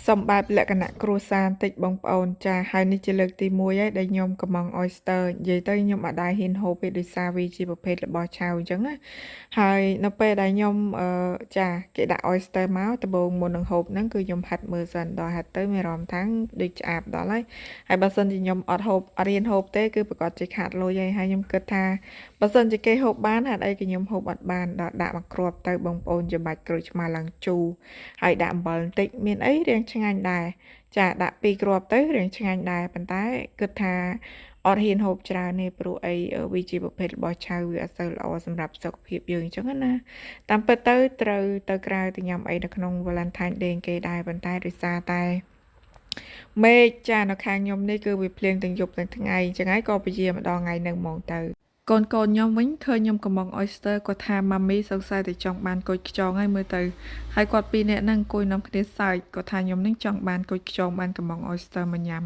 សម្បែបលក្ខណៈគ្រួសារបន្តិចបងប្អូនចាហើយនេះជាលើកទី1ហើយដែលខ្ញុំកំង oyster និយាយទៅខ្ញុំអត់ដែរហ៊ានហូបទេដោយសារវាជាប្រភេទរបស់ឆៅអញ្ចឹងណាហើយនៅពេលដែលខ្ញុំចាគេដាក់ oyster មកដំបូងមុននឹងហូបហ្នឹងគឺខ្ញុំហាត់មើលសិនដល់ហាត់ទៅមានអារម្មណ៍ថាដូចឆ្អាបដល់ហើយបើសិនជាខ្ញុំអត់រៀនហូបទេគឺប្រកាសជាខាតលុយហើយខ្ញុំគិតថាបើសិនជាគេហូបបានហេតុអីក៏ខ្ញុំហូបអត់បានដល់ដាក់មកគ្រាប់ទៅបងប្អូនចាំបាច់ក្រូចឆ្មាឡើងជូរហើយដាក់អំបិលបន្តិចមានអីរៀងឆ្ងាញ់ដែរចាដាក់2គ្រាប់ទៅរៀងឆ្ងាញ់ដែរប៉ុន្តែគិតថាអត់ហ៊ានហូបច្រើនទេព្រោះអីវាជាប្រភេទរបស់ឆៅវាអត់សូវល្អសម្រាប់សុខភាពយើងអញ្ចឹងណាតាមពិតទៅត្រូវទៅក្រៅទៅញ៉ាំអីនៅក្នុង Valentine Day គេដែរប៉ុន្តែដោយសារតែមេឃចានៅខាងខ្ញុំនេះគឺវាភ្លៀងទាំងយប់ទាំងថ្ងៃអញ្ចឹងហើយក៏ពជាម្ដងថ្ងៃនឹងហ្មងទៅកូនខ្ញុំវិញឃើញខ្ញុំកំង oyster គាត់ថាម៉ាមីសង្ស័យតែចង់បានគុយខ្យងហើយមើលទៅហើយគាត់ពីរនាក់ហ្នឹងអង្គុយនាំគ្នាសើចគាត់ថាខ្ញុំនឹងចង់បានគុយខ្យងបានកំង oyster មកញ៉ាំ